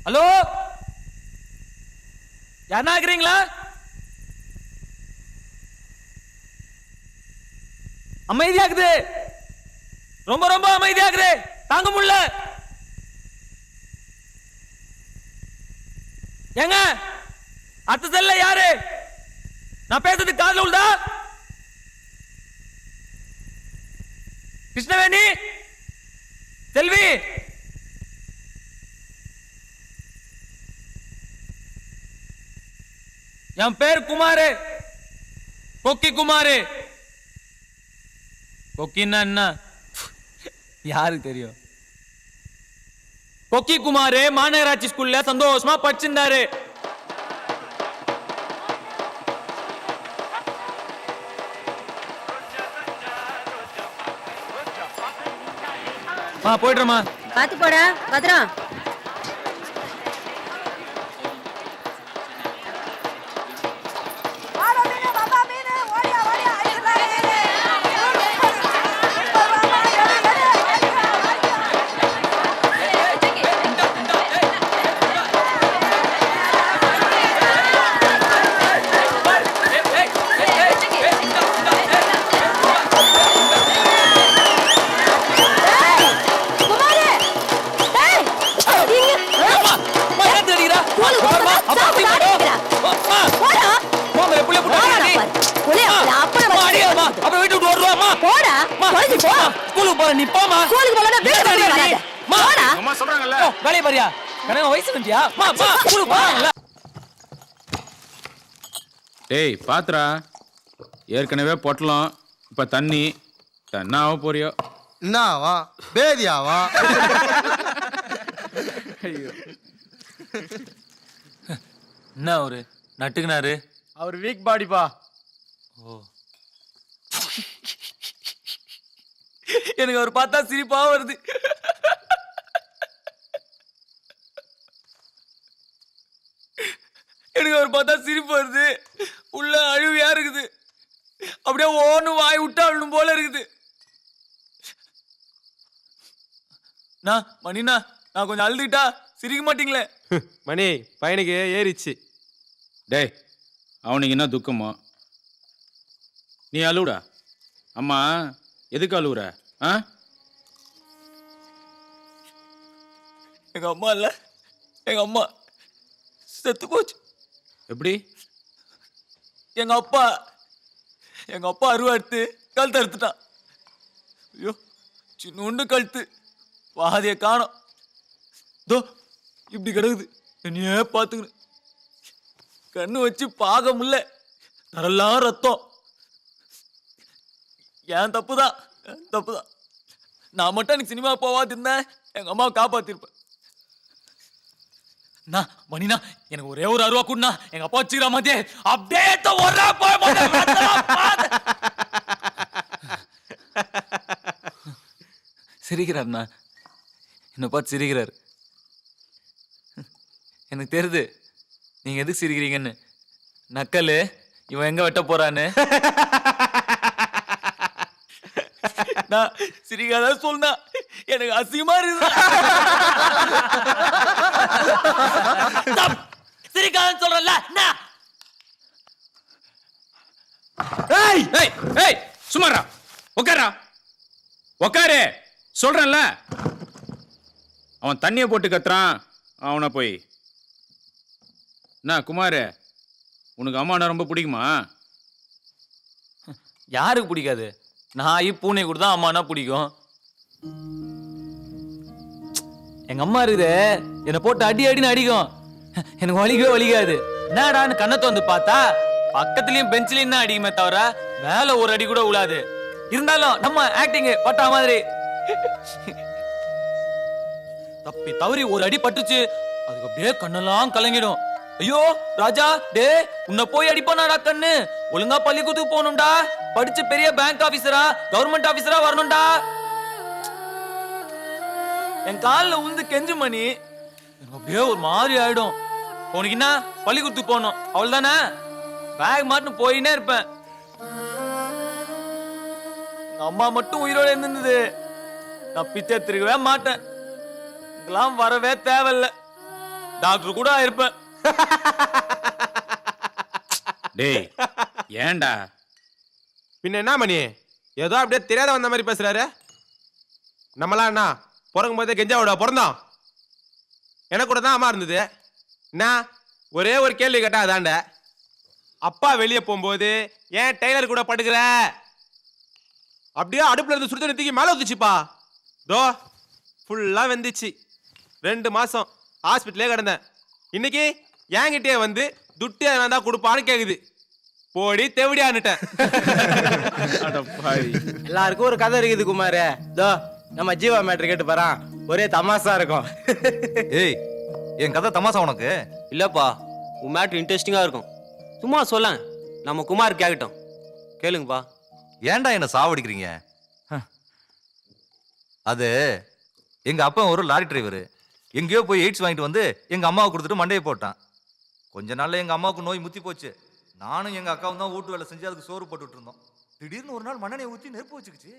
Hello, யாருன்னா இருக்கிறீங்களா? அமைதியாக்குது, ரொம்ப ரொம்ப அமைதியாக்குது, தாங்க முடியல. ஏங்க அடுத்த செல்ல யாரு? நான் பேசுறது காதுல உள்ளதா? கிருஷ்ணவேணி, செல்வி, என் பேர் குமாரு, கொக்கி குமாரு. கொக்கின்னா என்ன யாருக்கு தெரியும்? கொக்கி குமாரு மாநகராட்சி ஸ்கூல்ல சந்தோஷமா படிச்சிருந்தாரு. போயிடுறமா. பாத்து போடா பத்திரம். டேய் பாத்ரா, ஏற்கனவே பொட்டலம், இப்ப தண்ணி தன்னாவ போறியோ? என்னவா பேதியாவா? என்ன அவரு நட்டுக்குனாரு? அவர் வீக் பாடிப்பா. ஓ, எனக்கு அவர் பார்த்தா சிரிப்பா வருது. எனக்கு அவர் பார்த்தா சிரிப்பு வருது, உள்ள அழுவியா இருக்குது, அப்படியே ஓன்னு வாய் விட்டு அழுணும் போல இருக்குது. மணிண்ணா, நான் கொஞ்சம் அழுதுகிட்டா சிரிக்க மாட்டீங்களே? மணி பையனுக்கு ஏறிச்சு. டேய், அவனுக்கு என்ன துக்கமோ? நீ அழுவுடா. அம்மா எதுக்கு அழுவுற? எங்க அம்மா இல்ல, எங்க அம்மா செத்து போச்சு. எப்படி? எங்க அப்பா அருவாடுத்து கழுத்து அறுத்துட்டான். ஐயோ, சின்ன கழுத்து, பாதிய காணோம். தோ இப்படி கிடக்குது, என்னையே பார்த்துக்கணும். கண்ணு வச்சு பார்க்க முடியல, தரெல்லாம் ரத்தம். ஏன் தப்புதான், தப்புதான். நான் மட்டும் எனக்கு சினிமா போவாது இருந்தேன், எங்க அம்மாவை காப்பாத்திருப்பேன். மணினா, எனக்கு ஒரே ஒரு அருவா கூடனா எங்க அப்பா வச்சுக்கிற மாதிரி அப்படியே சிரிக்கிறார்ண்ணா, என்னை பார்த்து சிரிக்கிறார். எனக்கு தெரியுது நீங்க எதுக்கு சிரிக்கிறீங்கன்னு. நக்கலு, இவன் எங்க வெட்ட போறான்னு. நான் சிரிக்காத சொன்னா எனக்கு அசிங்கமா இருக்கு. சிரிக்காதன்னு சொல்றல. சுமாரா உட்காரா, உட்காரு சொல்றேன்ல. அவன் தண்ணிய போட்டு கத்துறான், அவனை போய். என்ன குமாரு, உனக்கு அம்மானா ரொம்ப பிடிக்குமா? யாருக்கு பிடிக்காது? நாய் பூனை கூட தான் அம்மானா பிடிக்கும். எங்க அம்மா இருக்குது, என்னை போட்டு அடி அடின்னு அடிக்கும், எனக்கு வலிக்கவே வலிக்காது. என்னடான்னு கண்ணத்தை வந்து பார்த்தா பக்கத்துலயும் பெஞ்சிலையும் தான் அடிக்குமே தவிர மேல ஒரு அடி கூட விழாது. இருந்தாலும் நம்ம ஆக்டிங் பட்டா மாதிரி தப்பி தவறி ஒரு அடி பட்டுச்சு, அதுக்கு அப்படியே கண்ணெல்லாம் கலங்கிடும். ஐயோ ராஜா, டே உன்னை போய் அடிப்பானாடா கண்ணு, ஒழுங்கா பள்ளிக்கூடத்துக்கு போகணும்டா, படிச்சு பெரிய பேங்க் ஆபீசரா கவர்மெண்ட் ஆபீசரா வரணும்டா. என் காலில் உந்து கெஞ்சு மணி, எனக்கு அப்படியே ஒரு மாதிரி ஆயிடும். உனக்கு என்ன பள்ளிக்கூடத்துக்கு போகணும் அவள் தானே, பேக் மாட்டுன்னு போயினே இருப்பேன். அம்மா மட்டும் உயிரோட இருந்தது, நான் பிச்சை திருக்கவே மாட்டேன். இதெல்லாம் வரவே தேவையில்ல. டாக்டர் கூட இருப்பேன். டேய் ஏன்டா? பின்ன என்ன மணி, ஏதோ அப்படியே தெரியாத வந்த மாதிரி பேசுறாரு. நம்மளாம் என்ன பிறக்கும் போதே கெஞ்சாவோட பிறந்தோம். எனக்கு கூட தான் அம்மா இருந்தது. என்ன ஒரே ஒரு கேள்வி கேட்டா அதாண்ட, அப்பா வெளியே போகும்போது ஏன் டெய்லர் கூட படுக்கிற? அப்படியே அடுப்புல இருந்து சுடுதண்ணி தூக்கி மேல ஊத்துச்சுப்பா. தோ ஃபுல்லா வெந்துச்சு. 2 மாசம் ஹாஸ்பிட்டலே கிடந்தேன். இன்னைக்கு என்கிட்டயே வந்து துட்டு எதனா தான் கொடுப்பான்னு கேக்குது. போடி தெவடியான்னுட்டேன். எல்லாருக்கும் ஒரு கதை இருக்குது குமார். தோ நம்ம ஜீவா மேட்ரு கேட்டு பாறான், ஒரே தமாசா இருக்கும். ஏய், என் கதை தமாசா உனக்கு? இல்லப்பா, உன் மேட்ரு இன்ட்ரெஸ்டிங்கா இருக்கும். சும்மா சொல்ல, நம்ம குமார் கேட்கட்டும். கேளுங்கப்பா. ஏன்டா என்ன சாவடிக்கிறீங்க? அது எங்க அப்பா ஒரு லாரி டிரைவர். எங்கேயோ போய் எய்ட்ஸ் வாங்கிட்டு வந்து எங்க அம்மாவை கொடுத்துட்டு மண்டையை போட்டான். கொஞ்ச நாள்ல எங்க அம்மாவுக்கு நோய் முத்தி போச்சு. நானும் எங்க அக்காவும் தான் வீட்டு வேலை செஞ்சு அதுக்கு சோறு போட்டுட்டு இருந்தோம். திடீர்னு ஒரு நாள் மண்ணெண்ணெய் ஊற்றி நெருப்பு வச்சுக்கிச்சு.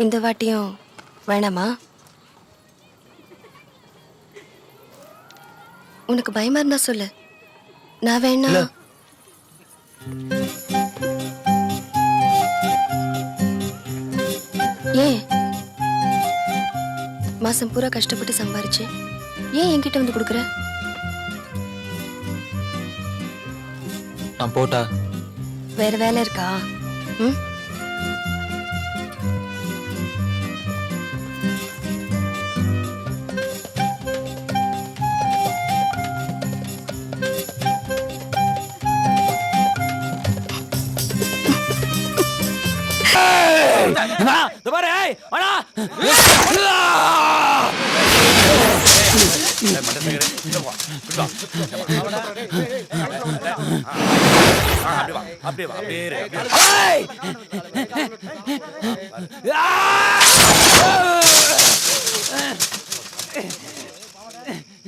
இந்த வாட்டியும் வேணாமா? உனக்கு பயமா இருந்தா சொல்லு, நான் வேணா. ஏன் மாசம் பூரா கஷ்டப்பட்டு சம்பாரிச்சு ஏன் என்கிட்ட வந்து கொடுக்குற? நான் போட்டா வேற வேலை இருக்கா? ம்,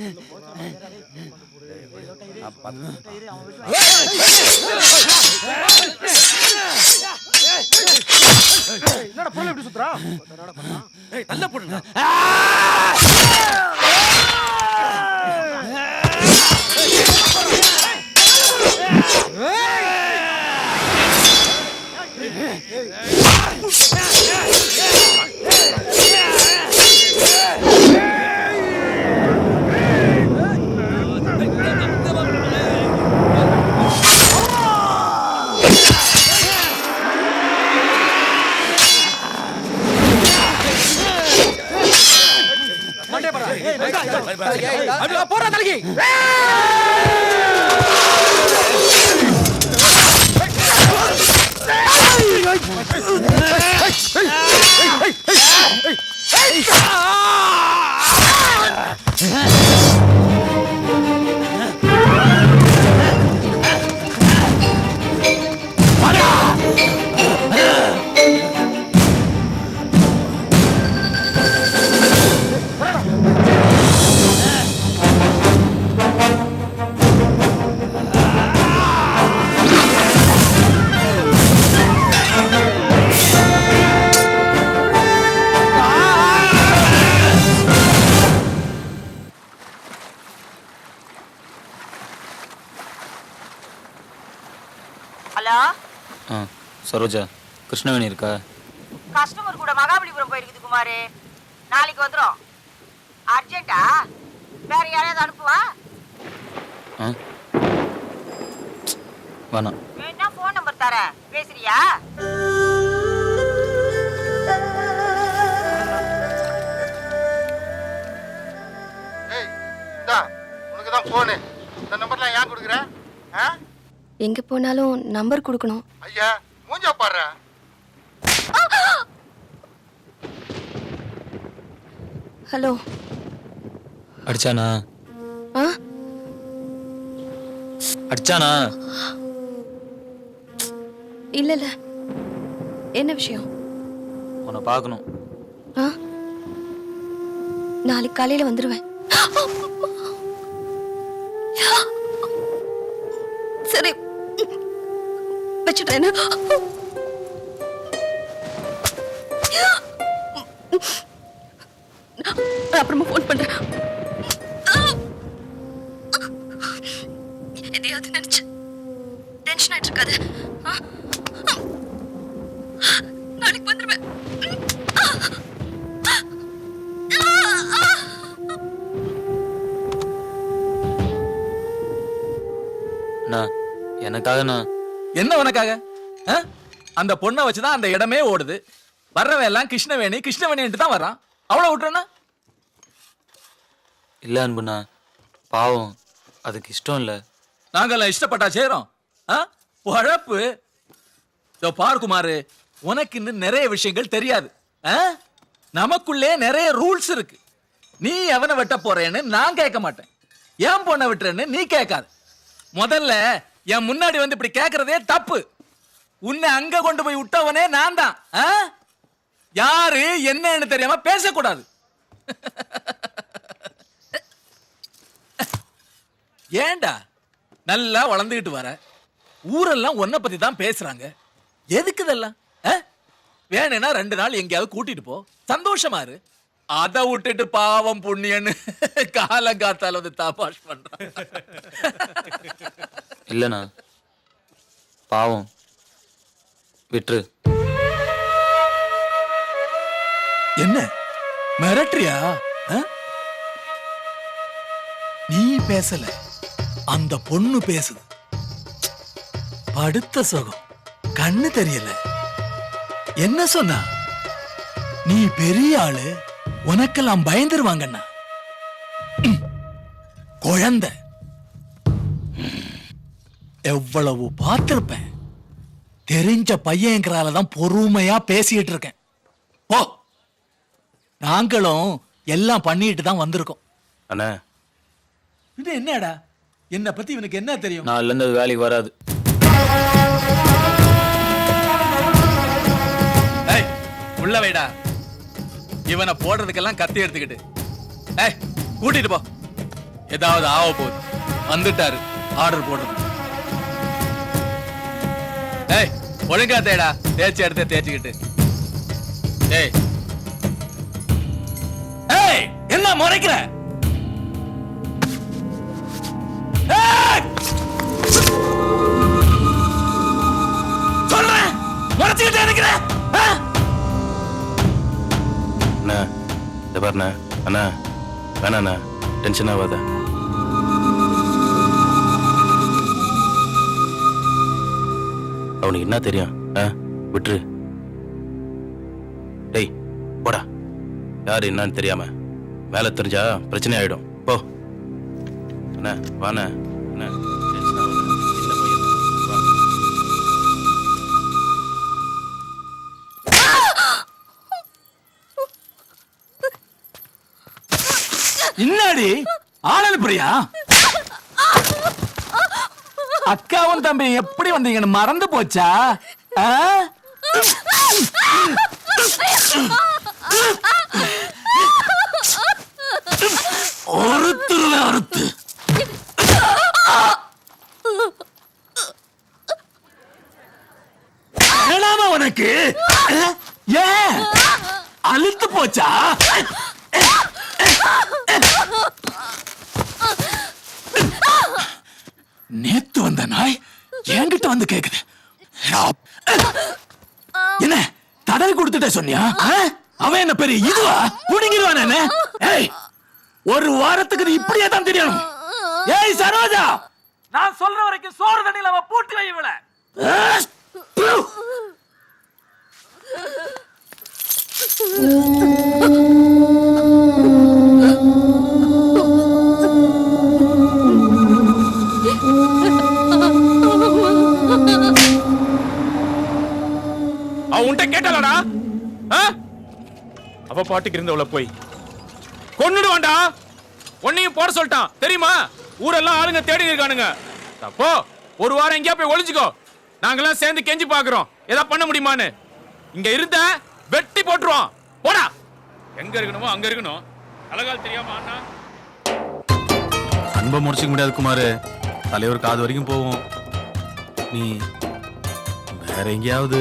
ஹலோ சரோஜா கிருஷ்ணவேணி இருக்கா? கஸ்டமர் கூட மகாபலிபுரம் போயிருக்குது குமாரு. நாளைக்கு வந்துடும். அர்ஜென்ட்டா? வேற யாரையாவது அனுப்புவா? வேணாம். வேணா ஃபோன் நம்பர் தரேன், பேசுறியா? உனக்கு தான் போனு. இந்த நம்பர்லாம் ஏன் கொடுக்குற? எங்க போனாலும் நம்பர் கொடுக்கணும். ஐயா மூஞ்சா பாடுற. ஹலோ. அடிச்சானா? அடிச்சானா? இல்ல இல்ல. என்ன விஷயம்? உன்னை பார்க்கணும். நாளைக்கு காலையில வந்துருவேன். சரி வச்சுட்டேன். அப்புறமா போன் பண்றேன். எதையாவது நினைச்சு டென்ஷன் ஆயிட்டு இருக்காது. நாளைக்கு வந்துருவேன். எனக்காக நான் என்ன உனக்காக? அந்த பொண்ணை வச்சுதான் அந்த இடமே ஓடுது. வர்றவன் எல்லாம் கிருஷ்ணவேணி கிருஷ்ணவேணின்ட்டு தான் வர்றான். அவ்வளவு விட்டுறனா? இல்ல அன்புண்ணா, பாவம், அதுக்கு இஷ்டம் இல்ல. நாங்கெல்லாம் இஷ்டப்பட்டா செய்றோம். பழப்பு. பார்க்குமாறு, உனக்கு இன்னும் நிறைய விஷயங்கள் தெரியாது. நமக்குள்ளே நிறைய ரூல்ஸ் இருக்கு. நீ எவனை வெட்ட போறேன்னு நான் கேட்க மாட்டேன். ஏன் பொண்ணை விட்டுறேன்னு நீ கேட்காது. முதல்ல என் முன்னாடி வந்து இப்படி கேட்கறதே தப்பு. உன்னை அங்க கொண்டு போய் விட்டவனே நான் தான். யாரு என்னன்னு தெரியாம பேசக்கூடாது. ஏண்டா நல்லா வளர்ந்துகிட்டு வர, ஊரெல்லாம் உன்னை பத்தி தான் பேசுறாங்க. எதுக்கு இதெல்லாம்? வேணும்னா 2 நாள் எங்கேயாவது கூட்டிட்டு போ, சந்தோஷமா இரு. அதை விட்டுட்டு பாவம் புண்ணியன்னு காலங்காத்தால வந்து தாபாஷ் பண்றான். இல்லண்ணா, பாவம், விட்டுரு. என்ன மிரட்டுறியா? நீ பேசல, அந்த பொண்ணு பேசுது. படுத்த சுகம், கண்ணு தெரியல. என்ன சொன்னா? நீ பெரிய ஆளு, உனக்கெல்லாம் பயந்துருவாங்கண்ணா. குழந்தை எவ்வளவு பார்த்திருப்பேன். தெரிஞ்ச பையன்கிறாலதான் பொறுமையா பேசிட்டு இருக்கேன். போ. நாங்களும் எல்லாம் பண்ணிட்டு தான் வந்திருக்கோம். அண்ணா, இது என்னடா? என்ன பத்தி இவனுக்கு என்ன தெரியும்? நான் இருந்து அது வேலைக்கு வராது. உள்ள வைடா. இவனை போடுறதுக்கெல்லாம் கத்தி எடுத்துக்கிட்டு கூட்டிட்டு போ. ஏதாவது ஆக போகுது. வந்துட்டாரு ஆர்டர் போடுறது. ஏய் ஒழுங்கா தேடா, தேய்ச்சி எடுத்து தேய்ச்சிக்கிட்டு. ஏய் ஏய் என்ன முறைக்கிற? ஏய்! சொல்றேன், முறைச்சுக்கிட்டே இருக்கிற. அண்ணா இந்த பாருண்ணா, அண்ணா வேணாண்ணா, டென்ஷன் ஆகாத. அவனுக்கு என்ன தெரியும்? விட்டுரு. டேய் போடா, யாரு என்னன்னு தெரியாம மேல தெரிஞ்சா பிரச்சனை ஆயிடும். போ அண்ணா, வாண்ணா அண்ணா, டென்ஷன் ஆகாத. சின்ன பையன் வா. இன்னாடி ஆளல் பிரியா, அக்காவும் தம்பி எப்படி வந்தீங்கன்னு மறந்து போச்சா? ஒருத்தர் அறுத்து வேணாமா உனக்கு? ஏன் அழுத்து போச்சா? நேத்து வந்த நாய் என்கிட்ட வந்து கேக்குது. என்ன தடவை கொடுத்துட்ட சொன்னியா? அவன் என்ன பெரிய இதுவா? புடிங்கிடுவான் என்ன? ஏய் ஒரு வாரத்துக்கு நீ இப்படியே தான் தெரியும். ஏய் சரோஜா, நான் சொல்ற வரைக்கும் சோறு தண்ணியில அவன் போட்டு வை இவள. அவன் உன்கிட்ட கேட்டாளடா? அவ பாட்டுக்கு இருந்தவள போய் கொன்னுடுவான்டா. உன்னையும் போட சொல்லிட்டான் தெரியுமா? ஊரெல்லாம் ஆளுங்க தேடி இருக்கானுங்க. அப்போ ஒரு வாரம் எங்கேயா போய் ஒளிஞ்சுக்கோ. நாங்கெல்லாம் சேர்ந்து கெஞ்சி பாக்குறோம் ஏதா பண்ண முடியுமான்னு. இங்க இருந்த வெட்டி போட்டுருவோம். போடா, எங்க இருக்கணுமோ அங்க இருக்கணும். அழகால் தெரியாம அண்ணா அன்பை முடிச்சுக்க முடியாது குமார். தலைவர் காது வரைக்கும் போவோம். நீ வேற எங்கேயாவது